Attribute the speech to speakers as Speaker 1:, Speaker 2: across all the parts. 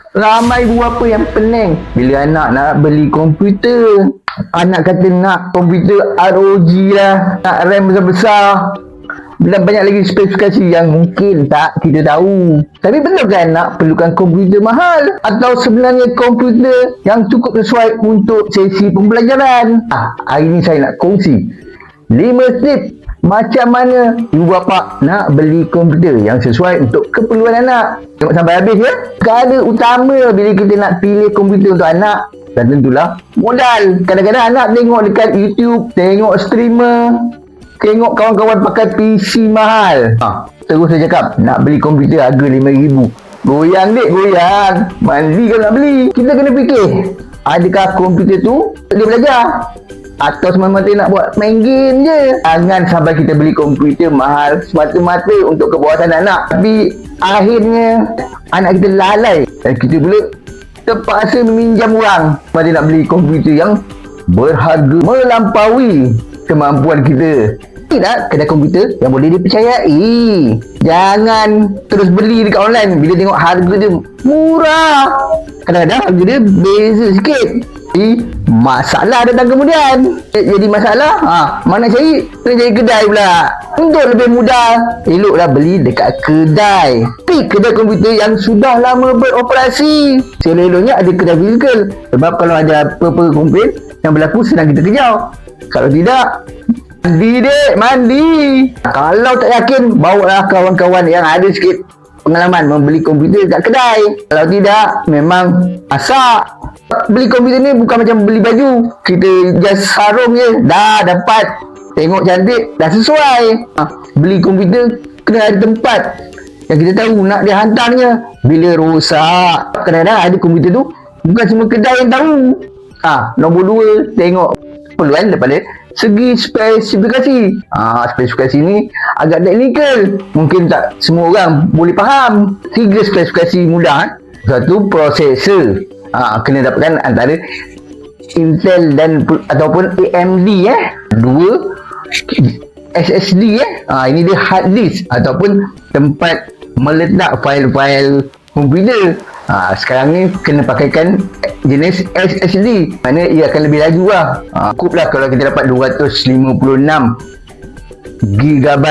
Speaker 1: Ramai ibu bapa yang pening bila anak nak beli komputer. Anak kata nak komputer ROG lah, nak RAM besar-besar, dan banyak lagi spesifikasi yang mungkin tak kita tahu. Tapi benar kan nak perlukan komputer mahal? Atau sebenarnya komputer yang cukup sesuai untuk sesi pembelajaran? Hari ini saya nak kongsi 5 tips macam mana ibu bapa nak beli komputer yang sesuai untuk keperluan anak. Tengok sampai habis ya. Perkara utama bila kita nak pilih komputer untuk anak, dan tentulah modal. Kadang-kadang anak tengok dekat YouTube, tengok streamer, tengok kawan-kawan pakai PC mahal. Terus saya cakap nak beli komputer harga RM5,000. Goyang dek, goyang. Mandi kalau nak beli. Kita kena fikir, adakah komputer tu boleh belajar? Atau semata-mata nak buat main game je? Jangan sampai kita beli komputer mahal semata-mata untuk kepuasan anak, tapi akhirnya anak kita lalai dan kita pula terpaksa meminjam orang pada nak beli komputer yang berharga melampaui kemampuan kita. Tidak kedai komputer yang boleh dipercayai. Jangan terus beli dekat online bila tengok harga dia murah. Kadang-kadang harga dia beza sikit. Jadi masalah datang kemudian. Jadi masalah, mana cari? Kena cari kedai pula. Untuk lebih mudah, eloklah beli dekat kedai. Tapi kedai komputer yang sudah lama beroperasi. Seleloknya ada kedai fizikal. Sebab kalau ada apa-apa komplain yang berlaku, senang kita kejar. Kalau tidak, mandi dek, mandi. Kalau tak yakin, bawalah kawan-kawan yang ada sikit pengalaman membeli komputer kat kedai. Kalau tidak, memang asak. Beli komputer ni bukan macam beli baju. Kita just sarung je, dah dapat. Tengok cantik, dah sesuai. Beli komputer kena ada tempat yang kita tahu nak dia hantarnya. Bila rosak, kadang-kadang ada komputer tu bukan semua kedai yang tahu. Nombor 2, tengok keperluan daripada segi spesifikasi. Spesifikasi ni agak teknikal, mungkin tak semua orang boleh faham. 3 spesifikasi mudah. 1, prosesor. Kena dapatkan antara Intel dan ataupun AMD. 2, SSD. Ini dia hard disk ataupun tempat meletak fail-fail komputer. Sekarang ni kena pakaikan jenis SSD, mana ia akan lebih laju lah. Cukuplah kalau kita dapat 256 GB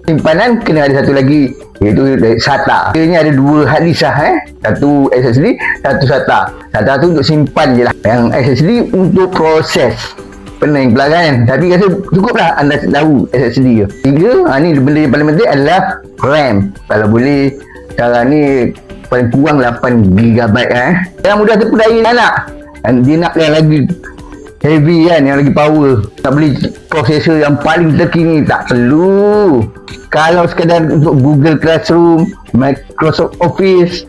Speaker 1: simpanan. Kena ada satu lagi, iaitu SATA. Dia ada 2 hard disk lah. Satu SSD, satu SATA. SATA tu untuk simpan je lah, yang SSD untuk proses. Pening pula kan, tapi rasa cukup lah anda tahu SSD. 3, ni benda yang paling penting adalah RAM. Kalau boleh sekarang ni paling kurang 8 GB. Yang mudah terpedaya anak, dia nak yang lagi heavy kan, yang lagi power. Nak beli prosesor yang paling terkini, tak perlu. Kalau sekadar untuk Google Classroom, Microsoft Office,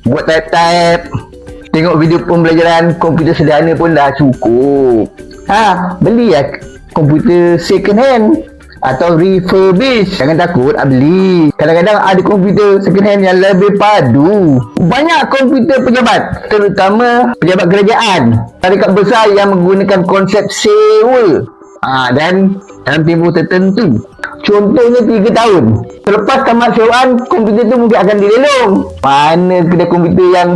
Speaker 1: buat type-type, tengok video pembelajaran, komputer sederhana pun dah cukup. Beli lah komputer second hand atau refurbish. Jangan takut beli. Kadang-kadang ada komputer second hand yang lebih padu. Banyak komputer pejabat, terutama pejabat kerajaan, syarikat besar yang menggunakan konsep sewa, dan dalam tempoh tertentu. Contohnya 3 tahun. Selepas tamat sewaan, komputer tu mungkin akan dilelong. Mana kedai komputer yang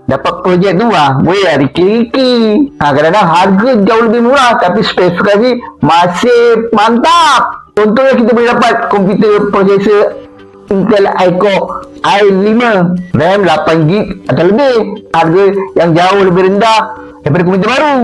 Speaker 1: dapat projek tu boleh riki-riki. Kadang-kadang harga jauh lebih murah, tapi spesifikasi masih mantap. Contohnya kita boleh dapat komputer prosesor Intel iCore i5, RAM 8GB atau lebih, harga yang jauh lebih rendah daripada komputer baru,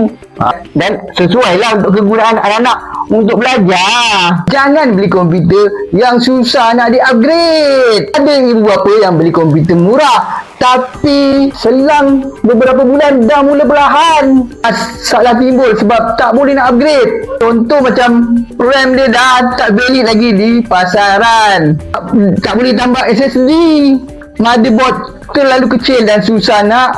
Speaker 1: dan sesuai lah untuk kegunaan anak-anak untuk belajar. Jangan beli komputer yang susah nak di-upgrade. Ada ibu bapa yang beli komputer murah, tapi selang beberapa bulan dah mula perlahan masalah timbul sebab tak boleh nak upgrade. Contoh macam RAM dia dah tak valid lagi di pasaran, tak boleh tambah SSD, motherboard terlalu kecil dan susah nak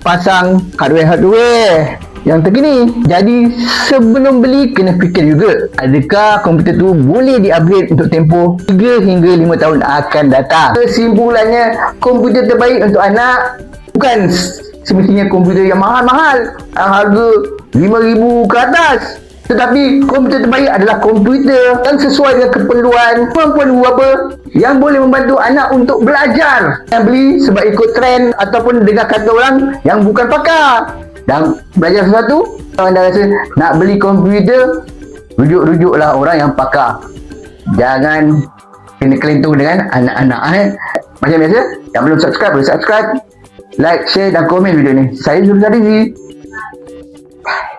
Speaker 1: pasang hardware yang terkini. Jadi sebelum beli kena fikir juga, adakah komputer tu boleh di-upgrade untuk tempoh 3 hingga 5 tahun akan datang. Kesimpulannya, komputer terbaik untuk anak bukan semestinya komputer yang mahal-mahal, harga RM5,000 ke atas, Tetapi komputer terbaik adalah komputer yang sesuai dengan keperluan kemampuan apa yang boleh membantu anak untuk belajar. Yang beli sebab ikut trend ataupun dengar kata orang yang bukan pakar dan belajar sesuatu. Kalau anda rasa nak beli komputer, rujuk-rujuklah orang yang pakar. Jangan kena kelentung dengan anak-anak. Macam biasa, yang belum subscribe boleh subscribe, like, share dan komen video ni. Saya Zul Sarizi. Bye.